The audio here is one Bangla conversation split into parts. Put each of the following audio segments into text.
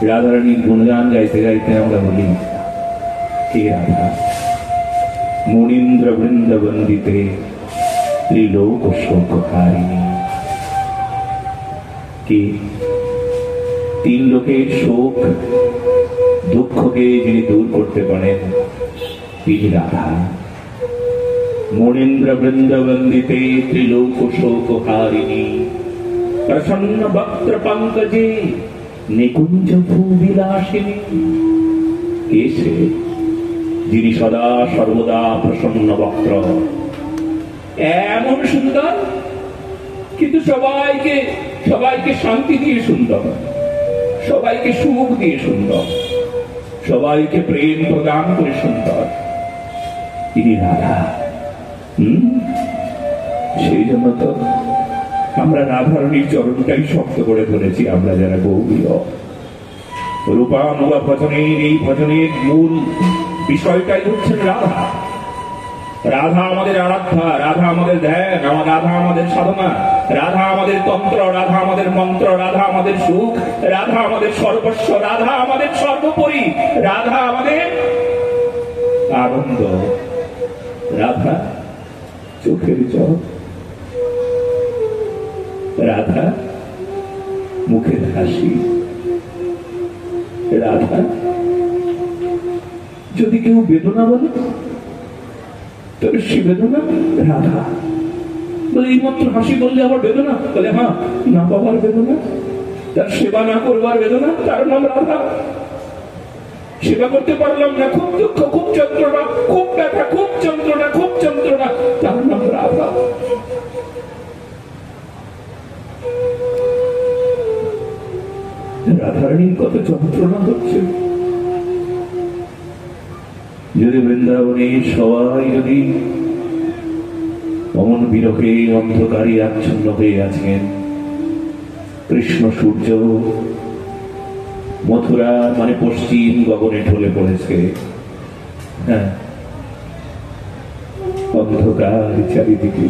রাধারানীর গুণগান গাইতে গাইতে আমরা বলি, কে রাধা? মুনীন্দ্র বৃন্দ বন্দিতে ত্রিলোক শোকহারিণী। কে? তিন লোকের শোক দুঃখকে যিনি দূর করতে পারেন, তিনি রাধা। মুনীন্দ্র বৃন্দ বন্দিতে ত্রিলোক শোকহারিণী, প্রসন্ন বক্ত্র পঙ্কজে নিকুঞ্জ ভূবিলাসিনী। কে সে? যিনি সদা সর্বদা প্রসন্ন বক্ত্র, এমন সুন্দর, কিন্তু সবাইকে শান্তি দিয়ে সুন্দর, সবাইকে সুখ দিয়ে সুন্দর, সবাইকে প্রেম প্রদান করে সুন্দর, তিনি রাধা। সেই জন্য তো আমরা রাধারানীর চরণটাই শক্ত করে ধরেছি। আমরা যারা গৌরীয় রূপানুগা ভজনের, এই ভজনের মূল বিষয়টাই হচ্ছেন রাধা। রাধা আমাদের আরাধ্যা, রাধা আমাদের ধ্যান, রাধা আমাদের সাধনা, রাধা আমাদের তন্ত্র, রাধা আমাদের মন্ত্র, রাধা আমাদের সুখ, রাধা আমাদের সর্বস্ব, রাধা আমাদের সর্বোপরি, রাধা আমাদের আনন্দ, রাধা চোখের জল, রাধা মুখের হাসি, রাধা যদি কেউ বেদনা বলে তবে সে বেদনা রাধা বলে। এই মাত্র হাসি বললে আবার বেদনা, বলে হ্যাঁ, না পাওয়ার বেদনা, তার সেবা না করবার বেদনা, তার নাম রাধা। সেবা করতে পারলাম না, খুব দুঃখ, খুব যন্ত্রণা, খুব ব্যথা, খুব যন্ত্রণা, খুব যন্ত্রণা, তার নাম রাধা। রাধারানীর কত যন্ত্রণা হচ্ছে। যদি বৃন্দাবনে সবাই যদি অমন বিরহে অন্ধকারে আচ্ছন্ন হয়ে আছেন, কৃষ্ণ সূর্য মথুরা মানে পশ্চিম গগনে ঢলে পড়েছে, হ্যাঁ, অন্ধকার চারিদিকে,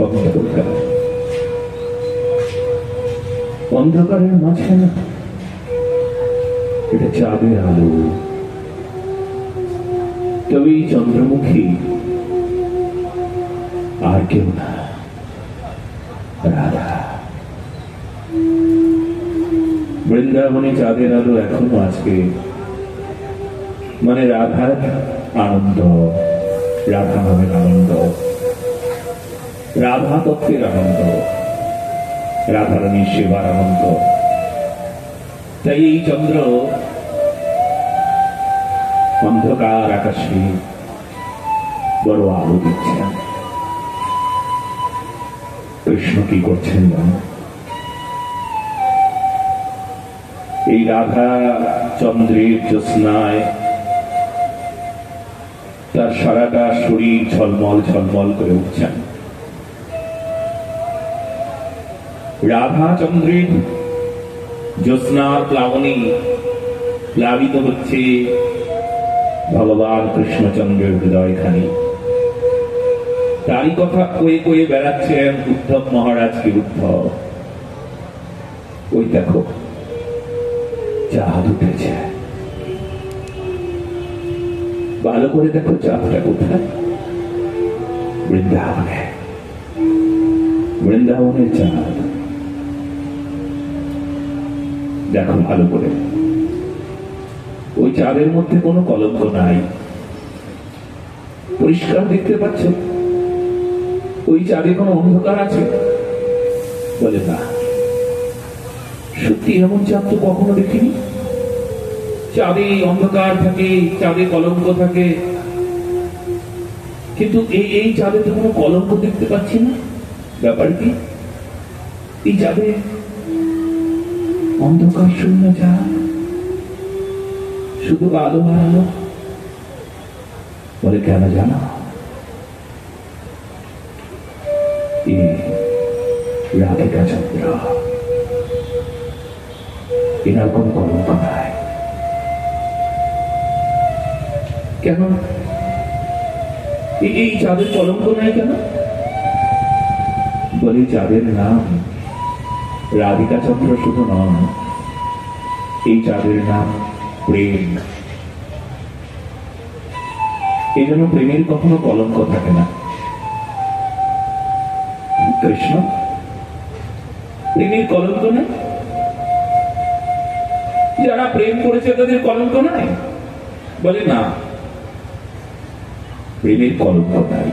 অন্ধকার, অন্ধকারের মাঝে না, এটা চাঁদের আলো। তবে এই চন্দ্রমুখী আর কেউ না, রাধা। বৃন্দাবনে চাঁদের আলো এখনো আজকে, মানে রাধার আনন্দ, রাধা নামের আনন্দ, রাধা তত্ত্বের আনন্দ, রাধারানীর সেবার আনন্দ। তাই এই চন্দ্র অন্ধকার আকাশে বড় আলো দিচ্ছেন। কৃষ্ণ কি করছেন জানো? এই রাধা চন্দ্রের জ্যোৎস্নায় তার সারাটা শরীর ঝলমল ঝলমল করে উঠছেন। রাধা চন্দ্রের জ্যোৎস্নার প্লাবনী প্লাবিত হচ্ছে ভগবান কৃষ্ণচন্দ্রের হৃদয়খানি। তারই কথা কয়ে কয়ে বেড়াচ্ছেন উদ্ধব মহারাজ। কি উদ্ধব? ওই দেখো চাঁদ উঠেছে, ভালো করে দেখো চাঁদটা কোথায়? বৃন্দাবনে, বৃন্দাবনের চাঁদ দেখো ভালো করে। ওই চাঁদের মধ্যে কোনো কলঙ্ক নাই, পরিষ্কার দেখতে পাচ্ছ। ওই চাঁদে কোনো অন্ধকার আছে? বলে না, সত্যি এমন চাঁদ তো কখনো দেখিনি। চাঁদে অন্ধকার থাকে, চাঁদে কলঙ্ক থাকে, কিন্তু এই চাঁদে তো কোনো কলঙ্ক দেখতে পাচ্ছি না। ব্যাপার কি? এই চাঁদে অন্ধকার শূন্য চাঁদ, শুধু আলো আলো। বলে কেন জানো? রাধিকা চন্দ্র, এনার কোন কলঙ্ক নাই। কেন এই চাঁদের কলঙ্ক নাই কেন? বলি চাঁদের নাম রাধিকা চন্দ্র শুধু নয়, এই চাঁদের নাম প্রেম। এই জন্য প্রেমের কখনো কলঙ্ক থাকে না। কৃষ্ণ প্রেমের কলঙ্ক নাই, যারা প্রেম করেছে তাদের কলঙ্ক নাই? বলে না, প্রেমের কলঙ্ক নাই।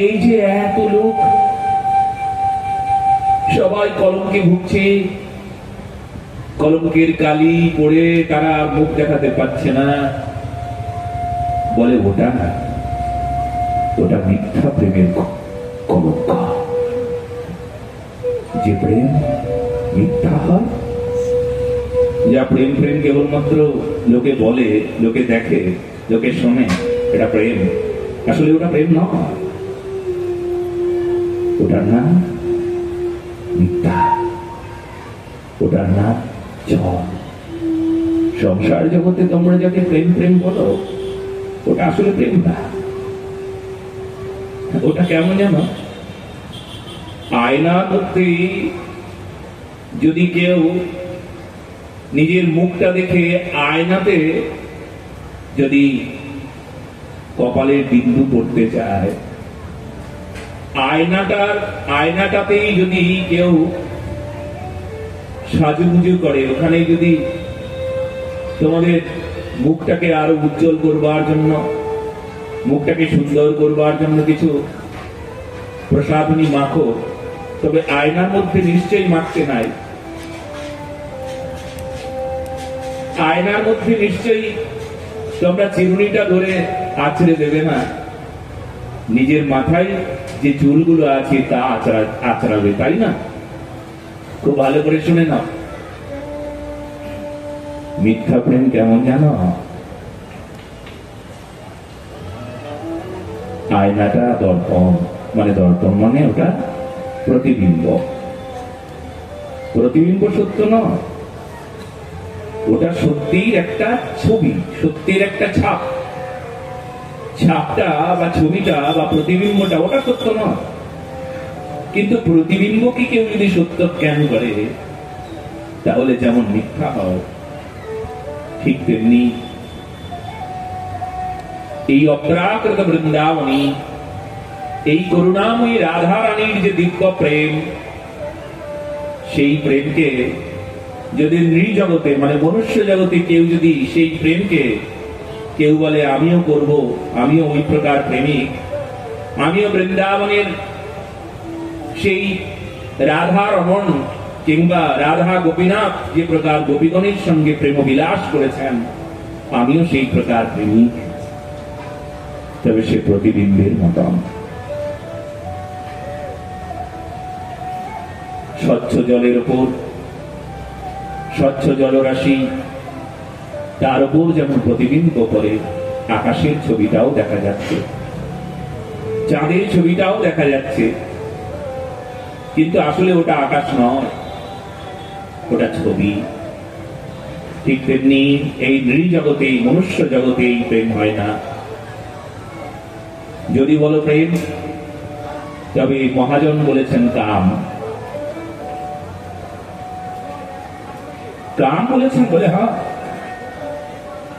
এই যে এত লোক সবাই কলঙ্কে ভুগছে, কলঙ্কের কালি পড়ে তারা মুখ দেখাতে পারছে না, বলে ওটা মিথ্যা প্রেমের কলঙ্ক। যে প্রেম মিথ্যা হয়, যা প্রেম প্রেম কেবলমাত্র লোকে বলে, লোকে দেখে, লোকে শোনে, এটা প্রেম, আসলে ওটা প্রেম নয়, ওটার নাম মিথ্যা, ওটার নাম জল। সংসার জগতে তোমরা যাকে প্রেম প্রেম বলো, ওটা আসলে প্রেম না। ওটা কেমন জানো? আয়নার মধ্যে যদি কেউ নিজের মুখটা দেখে আয়নাতে যদি কপালের বিন্দু পড়তে চায়, আয়নাটাতেই যদি কেউ সাজুগুজু করে, ওখানে যদি তোমাদের মুখটাকে আরো উজ্জ্বল করবার জন্য, মুখটাকে সুন্দর করবার জন্য কিছু প্রসাধনী মাখো, তবে আয়নার মধ্যে নিশ্চয়ই মাখতে নাই। আয়নার মধ্যে নিশ্চয়ই তোমরা চিরুনিটা ধরে আছড়ে দেবে না, নিজের মাথায় যে চুলগুলো আছে তা আছড়াবে, তাই না? খুব ভালো করে শুনে নাও। মিথ্যা প্রেম কেমন জানো? আয়নাটা দর্পণ, দর্পণ মানে ওটা প্রতিবিম্ব। প্রতিবিম্ব সত্য নয়, ওটা সত্যির একটা ছবি, সত্যের একটা ছাপ। ছাপটা বা ছবিটা বা প্রতিবিম্বটা ওটা সত্য নয়, কিন্তু প্রতিবিম্বকে কেউ যদি সত্য জ্ঞান করে, তাহলে যেমন মিথ্যা হয়, ঠিক তেমনি এই অপ্রাকৃত বৃন্দাবনী, এই করুণাময়ী রাধা রানীর যে দিব্য প্রেম, সেই প্রেমকে যদি নৃজগতে মনুষ্য জগতে কেউ যদি সেই প্রেমকে কেউ বলে আমিও করব, আমিও ওই প্রকার প্রেমিক, আমিও বৃন্দাবনের সেই রাধা রমণ কিংবা রাধা গোপীনাথ যে প্রকার গোপীগণের সঙ্গে প্রেম বিলাস করেছেন, আমিও সেই প্রকার প্রেমিক, তবে সে প্রতিবিম্বের মতন। স্বচ্ছ জলের উপর স্বচ্ছ জলরাশি, তার উপর যেমন প্রতিবিম্ব করে আকাশের ছবিটাও দেখা যাচ্ছে, চাঁদের ছবিটাও দেখা যাচ্ছে, কিন্তু আসলে ওটা আকাশ নয়, ওটা ছবি। ঠিক তেমনি এই নৃজগতে, মনুষ্য জগতে এই প্রেম হয় না। যদি বলো প্রেম, তবে মহাজন বলেছেন কাম। কাম বলেছেন বলে হ্যাঁ,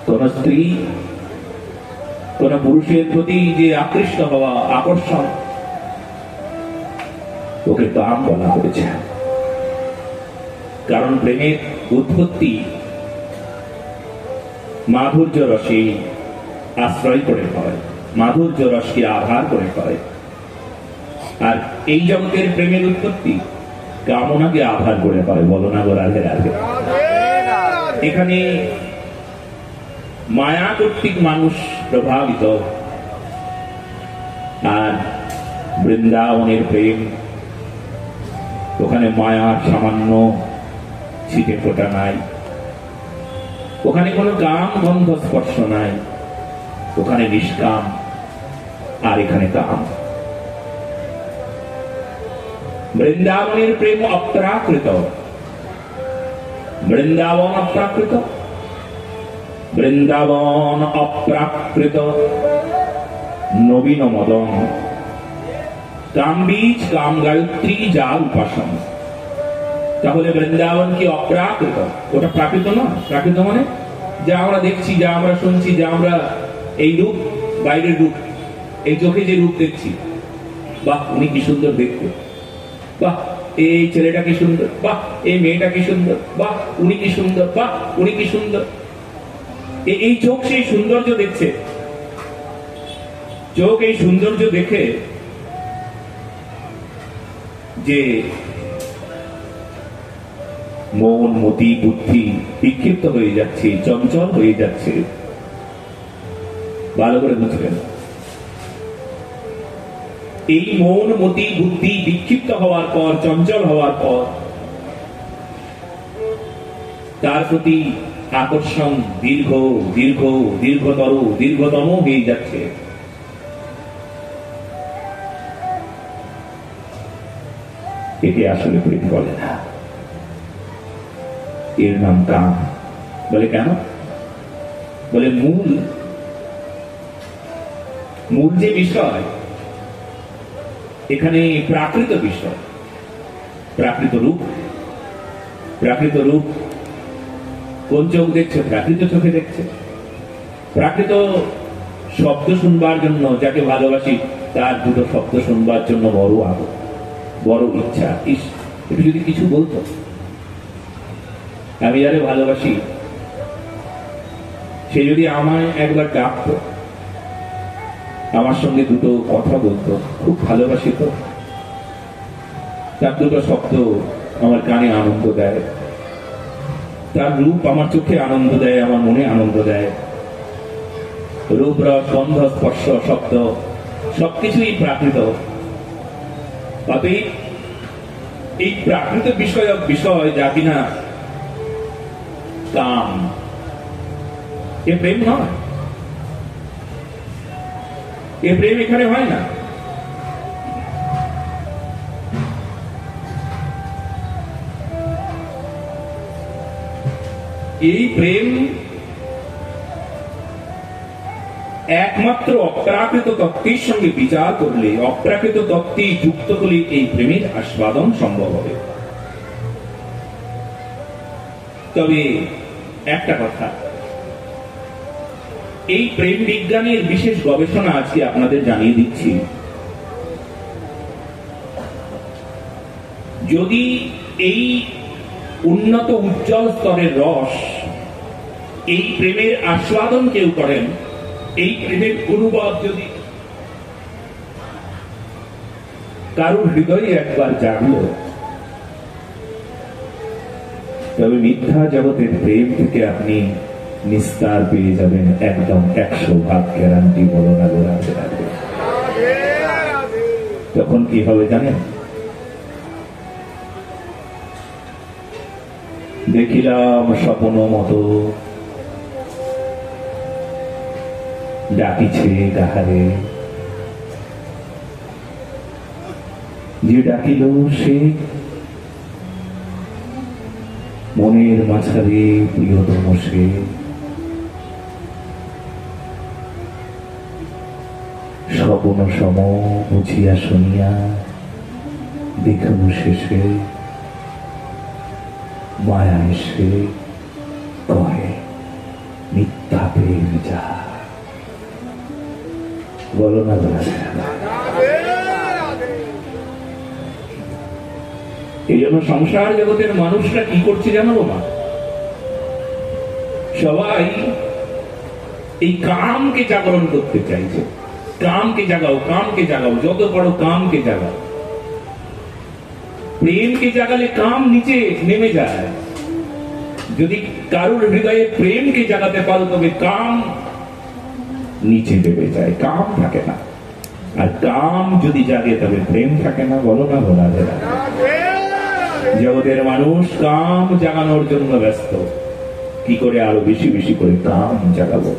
কোন স্ত্রী কোন পুরুষের প্রতি যে আকৃষ্ট হওয়া, আকর্ষণ, ওকে কাম বলা হয়েছে। কারণ প্রেমের উৎপত্তি মাধুর্য রসে আশ্রয় করে হয়, মাধুর্য রসকে আধার করে হয়। আর এই জগতের প্রেমের উৎপত্তি কামনাকে আধার করে হয়। বলো না গো রাধে রাধে। এখানে মায়া কর্তৃক মানুষ প্রভাবিত, আর বৃন্দাবনের প্রেম, ওখানে মায়ার সামান্য ছিটে ফোটা নাই, ওখানে কোনো কাম গন্ধ স্পর্শ নাই, ওখানে নিষ্কাম, আর এখানে কাম। বৃন্দাবনের প্রেম অপ্রাকৃত, বৃন্দাবন অপ্রাকৃত, বৃন্দাবন অপ্রাকৃত নবীন মদন, কাম বীজ কাম গায়ত্রী যার উপাসন। তাহলে বৃন্দাবন কি অপ্রাকৃত? ওটা প্রাকৃত নয়। প্রাকৃত মানে যা আমরা দেখছি, যা আমরা শুনছি, যা আমরা এই রূপ, বাইরের রূপ, এই চোখে যে রূপ দেখছি, বাহ উনি কি সুন্দর দেখতে, বাহ এই ছেলেটা কি সুন্দর, বাহ এই মেয়েটা কি সুন্দর, বাহ উনি কি সুন্দর, বাহ উনি কি সুন্দর। এই চোখ সেই সৌন্দর্য দেখছে। চোখ এই সৌন্দর্য দেখে যে মন, মতি, বুদ্ধি বিক্ষিপ্ত হয়ে যাচ্ছে, চঞ্চল হয়ে যাচ্ছে। ভালো করে বুঝবেন, এই মন, মতি, বুদ্ধি বিক্ষিপ্ত হওয়ার পর, চঞ্চল হওয়ার পর তার প্রতি আকর্ষণ দীর্ঘ দীর্ঘ দীর্ঘতর দীর্ঘতম হয়ে যাচ্ছে। একে আসলে প্রেম বলে না, এর নাম কাম। বলে কেন? বলে মূল যে বিষয় এখানে প্রাকৃত বিষয়, প্রাকৃত রূপ। প্রাকৃত রূপ কোন চোখ দেখছে? প্রাকৃত চোখে দেখছে। প্রাকৃত শব্দ শুনবার জন্য, যাকে ভালোবাসি তার দুটো শব্দ শুনবার জন্য বড় আগ্রহ, বড় ইচ্ছা। একটু যদি কিছু বলতো, আমি যারে ভালোবাসি সে যদি আমায় একবার ডাকতো, আমার সঙ্গে দুটো কথা বলতো, খুব ভালোবাসি তো, তার দুটো শব্দ আমার কানে আনন্দ দেয়, তার রূপ আমার চোখে আনন্দ দেয়, আমার মনে আনন্দ দেয়। রূপ, রস, গন্ধ, স্পর্শ, শব্দ সবকিছুই প্রাকৃত। তবে এই প্রাকৃত বিষয় যা কিনা কাম, এ প্রেম নয়, এ প্রেম এখানে হয় না। এই প্রেম একমাত্র অপ্রাকৃত তত্ত্বের সঙ্গে বিচার করলে, অপ্রাকৃত তত্ত্বে যুক্ত হলে এই প্রেমের আস্বাদন সম্ভব হবে। তবে একটা কথা, এই প্রেম বিজ্ঞানের বিশেষ গবেষণা আজকে আপনাদের জানিয়ে দিচ্ছি। যদি এই উন্নত উজ্জ্বল স্তরের রস, এই প্রেমের আস্বাদন কেউ করেন, এই প্রেমের অনুভব যদি কারোর হৃদয়ে একবার জাগলো, তবে মিথ্যা জগতের প্রেম থেকে আপনি নিস্তার পেয়ে যাবেন। একদম 100% গ্যারান্টি। বলো না গোড়াতে রাখবে। তখন কি হবে জানেন? দেখিলাম স্বপ্ন মতো ডাকিছে কাহারে, যে ডাকিল সে মনের মাঝারে প্রিয়তম সে। স্বপ্ন সম বুঝিয়া শুনিয়া দেখুন শেষে মায়া এসে কহে মিথ্যা প্রেম যা। বলো না এই জন্য সংসার জগতের মানুষরা কি করছে জানো বাবা? সবাই এই কামকে জাগরণ করতে চাইছে। কামকে জাগাও, কামকে জাগাও, যত বড় কামকে জাগাও। প্রেমকে জাগালে কাম নিচে নেমে যায়। যদি কারোর হৃদয়ে প্রেমকে জাগাতে পারো তবে কাম নিচে নেমে যায়, কাম থাকে না। আর কাম যদি জাগে তবে প্রেম থাকে না। বলো না বলা যায় না? জগতের মানুষ কাম জাগানোর জন্য ব্যস্ত। কি করে আরো বেশি বেশি করে কাম জাগাবো?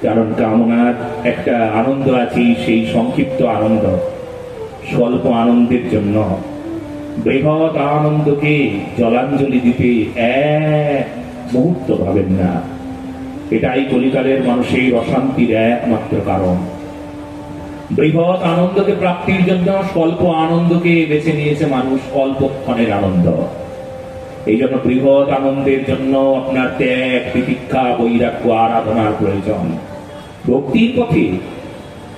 কারণ কামনার একটা আনন্দ আছে, সেই সংক্ষিপ্ত আনন্দ। স্বল্প আনন্দের জন্য বৃহৎ আনন্দকে জলাঞ্জলি দিতে এক মুহূর্ত ভাবেন না। এটাই কলিকালের মানুষের অশান্তির একমাত্র কারণ। বৃহৎ আনন্দকে প্রাপ্তির জন্য স্বল্প আনন্দকে বেছে নিয়েছে মানুষ, অল্পক্ষণের আনন্দ। এই জন্য বৃহৎ আনন্দের জন্য আপনার ত্যাগ, তিতিক্ষা, বৈরাগ্য, আরাধনার প্রয়োজন। ভক্তির পথে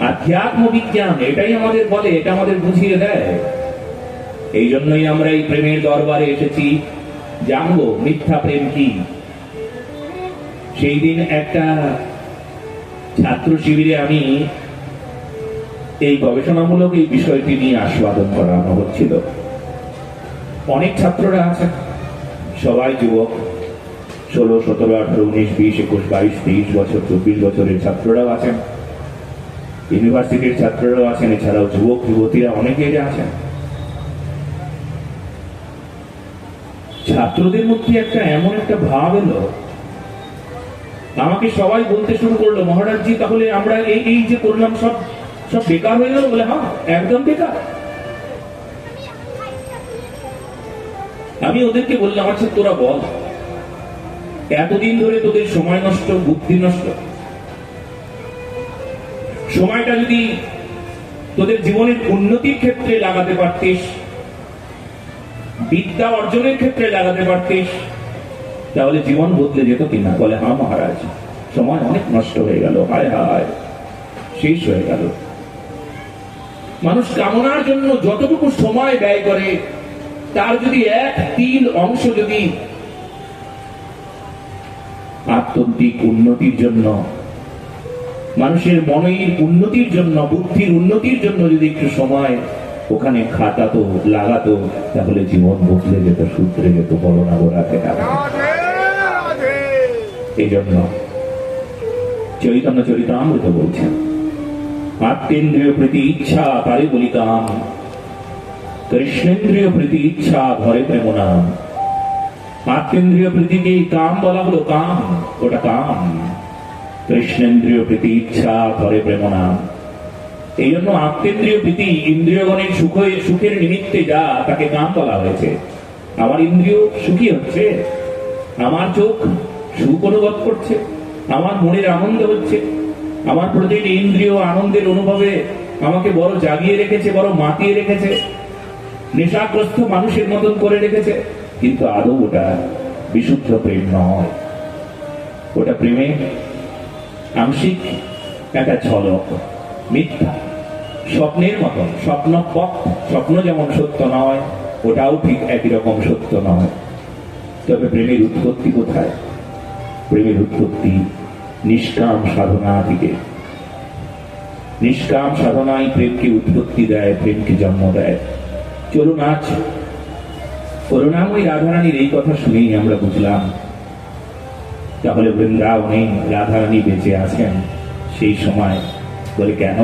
আধ্যাত্ম বিজ্ঞান এটাই আমাদের বলে, এটা আমাদের বুঝিয়ে দেয়। এই জন্যই আমরা এই প্রেমের দরবারে এসেছি, জানবো মিথ্যা প্রেম কি। সেই দিন একটা ছাত্র শিবিরে আমি এই গবেষণামূলক এই বিষয়টি নিয়ে আস্বাদন করানো হচ্ছিল। অনেক ছাত্ররা আছেন, সবাই যুবক, 16, 17, 18, 19, 20, 21, 22, 23 বছর, 24 বছরের ছাত্ররাও আছেন, ইউনিভার্সিটির ছাত্ররাও আছেন, এছাড়াও যুবক যুবতীরা অনেকেই আছেন। ছাত্রদের মধ্যে একটা এমন একটা ভাব এলো, আমাকে সবাই বলতে শুরু করলো, মহারাজজি তাহলে আমরা এই যে করলাম সব সব বেকার হয়ে গেল? বলে হ্যাঁ, একদম বেকার। আমি ওদেরকে বললাম, আচ্ছা তোরা বল, এতদিন ধরে তোদের সময় নষ্ট, বুদ্ধি নষ্ট, সময়টা যদি তোদের জীবনের উন্নতির ক্ষেত্রে লাগাতে পারতিস, বিদ্যা অর্জনের ক্ষেত্রে লাগাতে পারতিস, তাহলে জীবন বদলে যেত কিনা? বলে হ্যাঁ মহারাজ, সময় অনেক নষ্ট হয়ে গেল, হায় হায়, শেষ হয়ে গেল। মানুষ কামনার জন্য যতটুকু সময় ব্যয় করে, তার যদি 1/3 অংশ যদি আত্মন্তিক উন্নতির জন্য, মানুষের মনের উন্নতির জন্য, বুদ্ধির উন্নতির জন্য যদি একটু সময় ওখানে খাটাতো, লাগাতো, তাহলে জীবন বদলে যেত, সূত্রে যেত, বড় না গোড়াতে। এই জন্য চৈতন্য চরিতামৃত বলছেন, আত্মেন্দ্রিয় প্রীতি ইচ্ছা তারে বলি কাম, কৃষ্ণেন্দ্রিয় প্রীতি ইচ্ছা ধরে প্রেম নাম। আত্মেন্দ্রিয় প্রীতিকে কাম বলা হলো, কাম ওটা কাম। কৃষ্ণেন্দ্রিয় প্রীতি ইচ্ছা ধরে প্রেম নাম। এই জন্য আত্মেন্দ্রিয় প্রীতি, ইন্দ্রিয়গণের সুখের নিমিত্তে যা, তাকে কাম বলা হয়েছে। আমার ইন্দ্রিয় সুখী হচ্ছে, আমার চোখ সুখ অনুভব করছে, আমার মনের আনন্দ হচ্ছে, আমার প্রতিটি ইন্দ্রিয় আনন্দের অনুভবে আমাকে বড় জাগিয়ে রেখেছে, বড় মাতিয়ে রেখেছে, নেশাগ্রস্ত মানুষের মতন করে রেখেছে। কিন্তু আদৌ ওটা বিশুদ্ধ প্রেম নয়, ওটা প্রেমের আংশিক একটা ঝলক, মিথ্যা, স্বপ্নের মতন। স্বপ্ন যেমন সত্য নয়, ওটাও ঠিক একই রকম সত্য নয়। তবে প্রেমের উৎপত্তি কোথায়? প্রেমের উৎপত্তি নিষ্কাম সাধনা থেকে। নিষ্কাম সাধনাই প্রেমকে উৎপত্তি দেয়, প্রেমকে জন্ম দেয়। চলুন আজ করুণাময়ী রাধারানীর এই কথা শুনেই আমরা বুঝলাম, তাহলে বৃন্দাবনে রাধারানী বেঁচে আছেন সেই সময়। বলে কেন?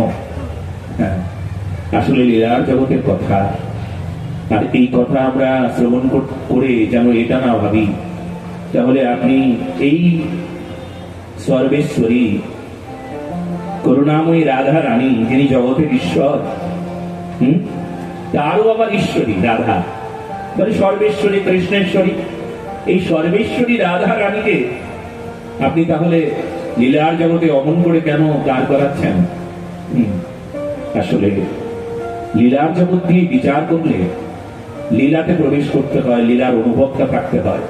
হ্যাঁ, আসলে লীলার জগতের কথা। আর এই কথা আমরা শ্রবণ করে যেন এটা না ভাবি, তাহলে আপনি এই সর্বেশ্বরী করুণাময়ী রাধা রানী, যিনি জগতের ঈশ্বর, তারও আবার ঈশ্বরী রাধা, বলে সর্বেশ্বরী, কৃষ্ণেশ্বরী। এই সর্বেশ্বরী রাধা রানীকে আপনি তাহলে লীলার জগতে অমন করে কেন দাঁড় করাচ্ছেন? আসলে লীলার জগৎ দিয়ে বিচার করলে লীলাতে প্রবেশ করতে হয়, লীলার অনুভবটা থাকতে হয়।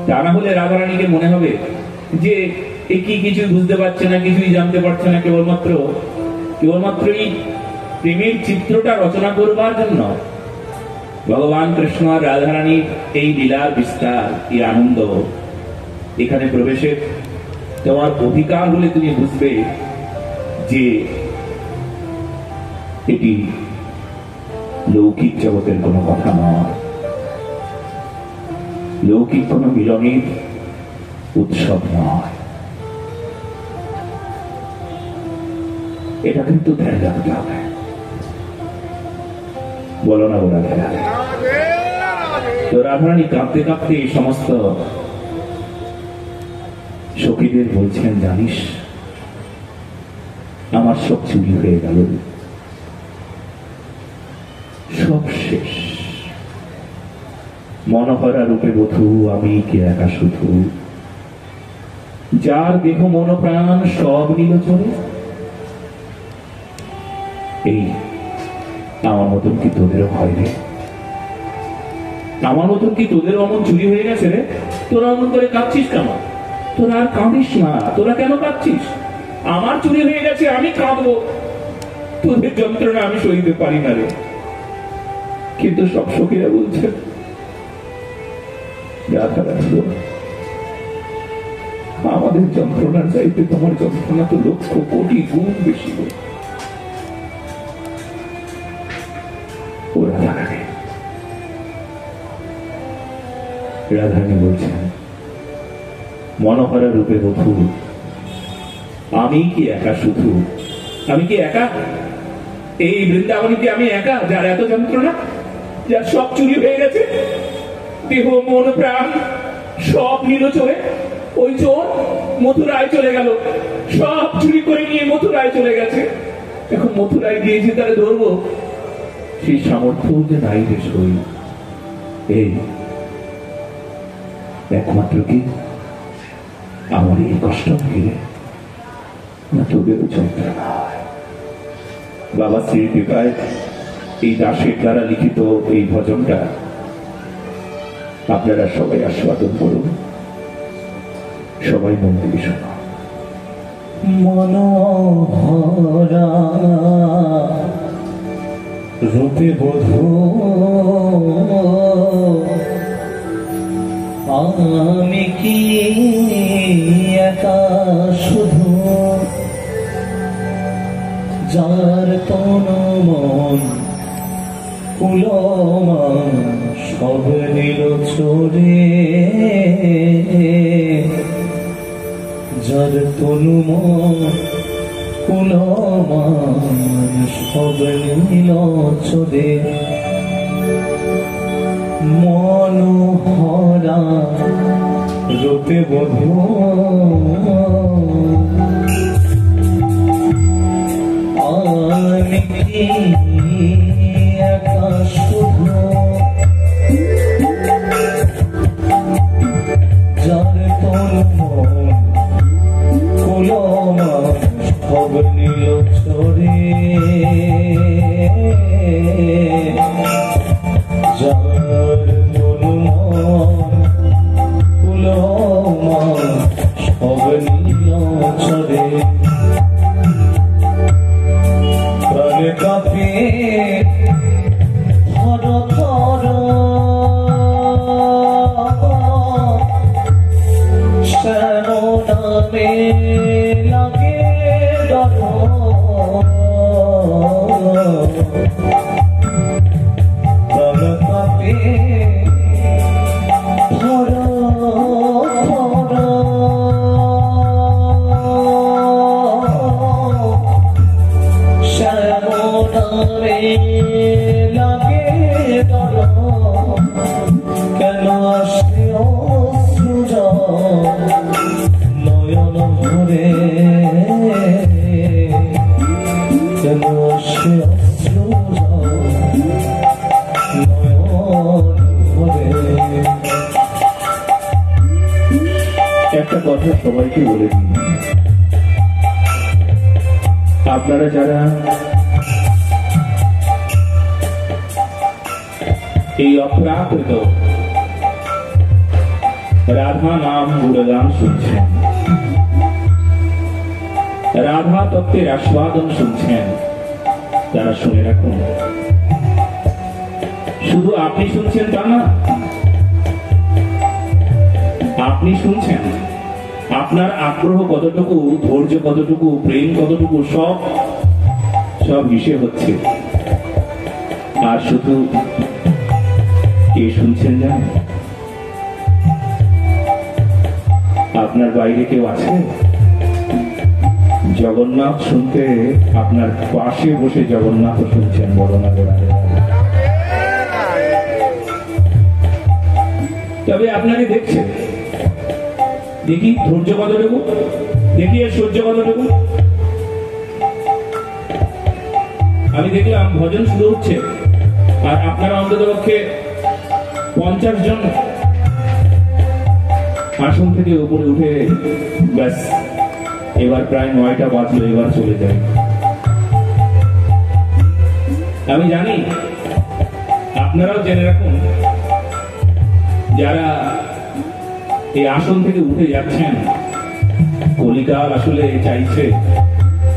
তা না হলে রাধারানীকে মনে হবে যে কি কিছুই বুঝতে পারছে না, কিছুই জানতে পারছে না, কেবলমাত্র এই প্রেমের চিত্রটা রচনা করবার জন্য ভগবান কৃষ্ণ আর রাধারানীর এই লীলার বিস্তার, এই আনন্দ, এখানে প্রবেশের তোমার অধিকার হলে তুমি বুঝবে যে এটি লৌকিক জগতের কোনো কথা নয়, লৌকিক কোনো মিলনের উৎসব নয়। এটা কিন্তু ধ্যান রাখতে হবে। বলো না ওরা? তো রাধারানী কাঁদতে কাঁদতে এই সমস্ত সখীদের বলছেন, জানিস আমার সব চুরি হয়ে গেল, সব শেষ। মনোহরা রূপে বধূ আমি কে একা শুধু, যার দেহ মন প্রাণ সব নিল চলে। এই আমার মতন কি তোদেরও হয় রে? আমার মতন কি তোদের অমন চুরি হয়ে গেছে রে? তোরা অমন করে কাঁদছিস কেন? তোরা আর কাঁদিস না, তোরা কেন কাঁদছিস? আমার চুরি হয়ে গেছে, আমি কাঁদবো? তোদের যন্ত্রণা আমি সইতে পারি না রে। কিন্তু সব সখীরা বলছে আমাদের যন্ত্রণার চাইতে তোমার যন্ত্রণা তো লক্ষ কোটি গুণ বেশি। রাধারানী বলছেন, মনোহরা রূপে বধূ, আমি কি একা? শুধু আমি কি একা? এই বৃন্দাবনীতে আমি একা যার এত যন্ত্রণা, যার সব চুরি হয়ে গেছে, দেহ মন প্রাণ সব নিল চলে। ওই চোর মথুরায় চলে গেল, সব চুরি করে নিয়ে মথুরায় চলে গেছে। এখন মথুরায় গিয়েছে, তারা ধরবো, সেই সামর্থ্য যে নাই রে সই। এই একমাত্র কি আমার এই কষ্ট ঘিরে না তোদেরও যন্ত্রণা? বাবা শ্রী কৃপায় এই দাসের দ্বারা লিখিত এই ভজনটা আপনারা সবাই আস্বাদন করুন, সবাই মন দিয়ে শোনো। মনোহরা রূপে বধূ, আমি কি একা শুধু, যার তনু মন কুলমান সব নিল চোরে, যার তনু মন কুলমান সব নিল চোরে। মনোহরা রূপে বধূ, আমি কি একা শুধু, যার তনু মন কুলমান সব নিল চোরে, যার তনু মন কুলমান সব নিল চোরে। প্রাণে কাঁপে থর থর, শ্যাম নামে লাগে ডর, প্রাণ কাঁপে থর থর, শ্যাম নামে লাগে ডর, কেন আসে অশ্রু নয়ন ভরে, কেন আসে অশ্রু নয়ন ভরে। একটা কথা সবাইকে বলে দিই, আপনারা যারা এই অপ্রাকৃত রাধা নাম গুণগান শুনছেন, রাধা তত্ত্বের আস্বাদন শুনছেন, তারা শুনে রাখুন, শুধু আপনি শুনছেন তা না, আপনি শুনছেন, আপনার আগ্রহ কতটুকু, ধৈর্য কতটুকু, প্রেম কতটুকু, সব সব হিসেব হচ্ছে। আর শুধু কে শুনছেন জানেন? আপনার বাইরে কেউ আছে? জগন্নাথ শুনতে আপনার পাশে বসে জগন্নাথ শুনছেন, বড়না গোড়ায়। তবে আপনাকে দেখছেন, দেখি ধৈর্য কতটুকু, দেখি এর সহ্য কতটুকু। আমি দেখলাম ভজন শুরু হচ্ছে, আর আপনারা অন্তত পক্ষে 50 জন আসন থেকে উপরে উঠে ব্যাস, এবার প্রায় 9টা বাজলো, এবার চলে যায়। আমি জানি, আপনারাও জেনে রাখুন, যারা এই আসন থেকে উঠে যাচ্ছেন, কলিকাল আসলে চাইছে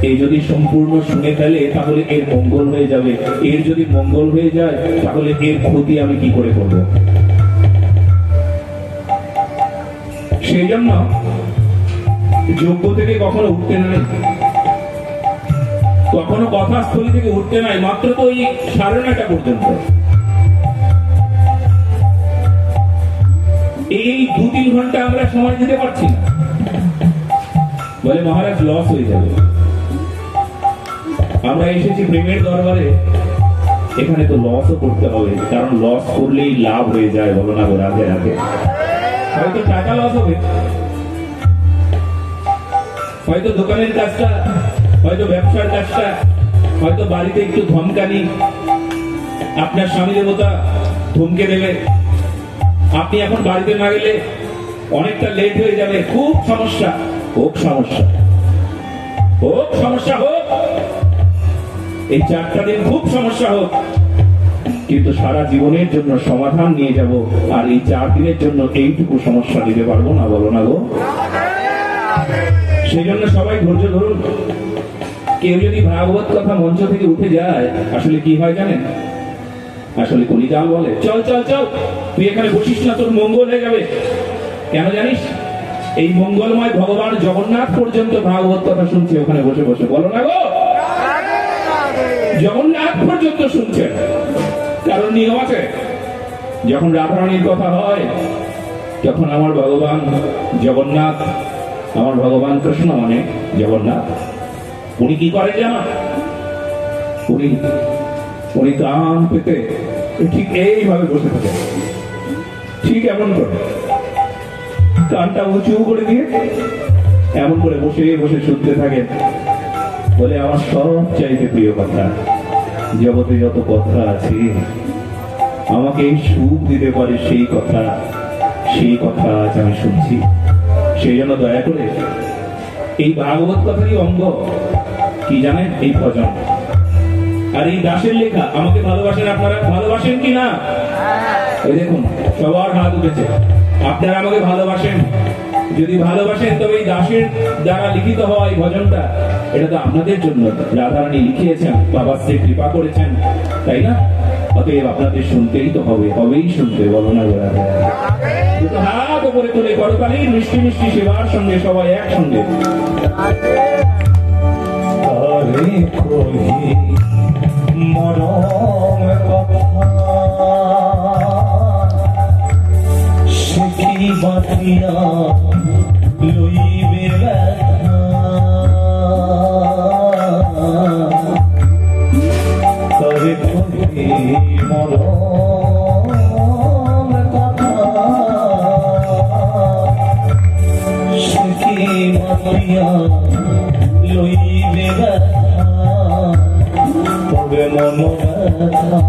এই যদি সম্পূর্ণ শুনে ফেলে তাহলে এর মঙ্গল হয়ে যাবে, এর যদি মঙ্গল হয়ে যায় তাহলে এর ক্ষতি আমি কি করে করব। সেই জন্য যোগ্য থেকে কখনো উঠতে নাই, কখনো কথাস্থলী থেকে উঠতে নাই, মাত্র তো ওই 9:30 পর্যন্ত। এই 2-3 ঘন্টা আমরা সময় দিতে পারছি না, বলে মহারাজ লস হয়ে যাবে। আমরা এসেছি প্রেমের দরবারে, এখানে তো লসও করতে হবে, কারণ লস করলেই লাভ হয়ে যায়, বলো না গো রাধে রাধে। হয়তো টাকা লস হবে, হয়তো দোকানের কাজটা, হয়তো ব্যবসার কাজটা, হয়তো বাড়িতে একটু ধমকানি, আপনার স্বামী দেবতা ধমকে দেবে, আপনি এখন বাড়িতে না গেলে অনেকটা লেট হয়ে যাবে, খুব সমস্যা হোক, সমস্যা হোক, সমস্যা হোক, এই 4টা দিন খুব সমস্যা হোক, কিন্তু সারা জীবনের জন্য সমাধান নিয়ে যাব। আর এই 4 দিনের জন্য এইটুকু সমস্যা দিতে পারবো না, বলো না গো। সেই জন্য সবাই ধৈর্য ধরুন। কেউ যদি ভাগবত কথা মঞ্চ থেকে উঠে যায়, আসলে কি হয় জানেন? আসলে কলিকাল বলে চল চল চল, তুই এখানে বসিস না, তোর মঙ্গল হয়ে যাবে। কেন জানিস? এই মঙ্গলময় ভগবান জগন্নাথ পর্যন্ত ভাগবত কথা শুনছে ওখানে বসে বসে, বলো না গো। জগন্নাথ পর্যন্ত শুনছেন, কারণ নিয়ম আছে, যখন রাধারানীর কথা হয় তখন আমার ভগবান জগন্নাথ, আমার ভগবান কৃষ্ণ মানে জগন্নাথ, উনি কি করে জানো? উনি কান পেতে ঠিক এইভাবে বসে থাকে, ঠিক এমন করে কানটা উঁচু করে দিয়ে এমন করে বসে বসে শুনতে থাকে। বলে আমার সব চাইতে প্রিয় কথা, জগতে যত কথা আছে আমাকে এই সুখ দিতে পারে সেই কথা আজ আমি শুনছি। সেই জন্য দয়া করে এই ভাগবত কথারই অঙ্গ কি জানেন? এই ভজন। আর এই দাসের লেখা, আমাকে ভালোবাসেন আপনারা? ভালোবাসেন কি না? এই দেখুন সবার হাত উঠেছে। আপনারা আমাকে ভালোবাসেন? যদি ভালোবাসেন তবে এই দাসের দ্বারা লিখিত হওয়া এই ভজনটা, এটা তো আপনাদের জন্য রাধারানী লিখিয়েছেন, বাবা শ্রী কৃপা করেছেন, তাই না? অতএব আপনাদের শুনতেই তো হবে, হবেই শুনতে, বলো না রাধা। দুটো হাত উপরে তুলে করতালি, মিষ্টি মিষ্টি সেবার সঙ্গে সবাই একসঙ্গে। মরম কথা সে কি বাঁধিয়া লইবে ব্যথা, তবে কহি মরম কথা সে কি বাঁধিয়া লইবে ব্যথা, তবে মন ব্যথা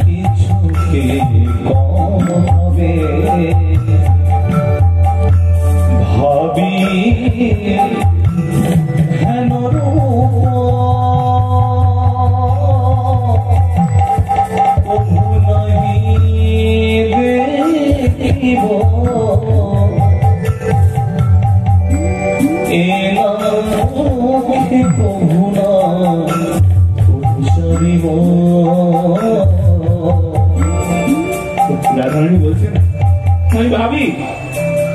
কিছু কি কম হবে। ভাবি হেন রূপ প্রভু নাহি দেখিব, এলামুখে প্রভু না উচ্চারিব। রাধারানী বলছেন, আমি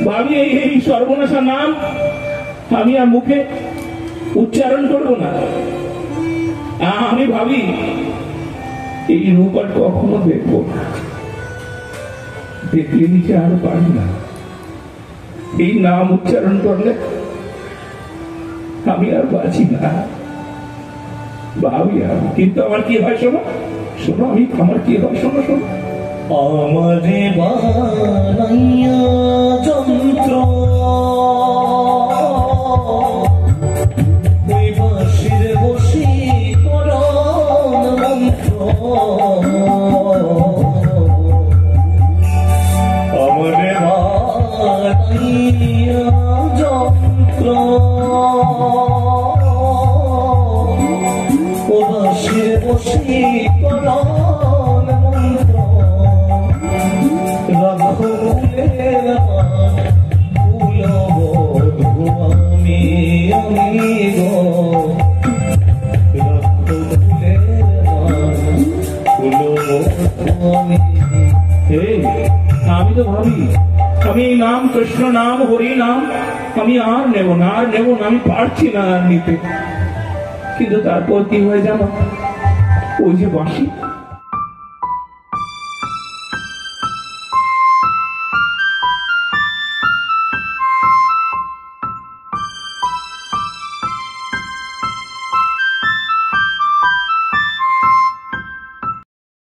ভাবি এই সর্বনাশা নাম আমি আর মুখে উচ্চারণ করব না। আমি ভাবি এই রূপ আর কখনো দেখবো না, দেখলে নিচে আর পারি না। এই নাম উচ্চারণ করলে আমি আর বাঁচি না, ভাবি আমি। কিন্তু আমার কি হয় শোনো, আমার কি হয় শোনো। আমারে বানাইয়া যন্ত্র ওই বাঁশির বসি করণ মন্ত্র, আমারে বানাইয়া যন্ত্র ও বাঁশির বসি করণ মন্ত্র, রাখো আমি এই নাম, কৃষ্ণ নাম, হরি নাম আমি আর নেব না, আর নেব না, আমি পারছি না আর নিতে। কিন্তু তারপর কি হয়ে যাবে? ওই যে বাঁশি,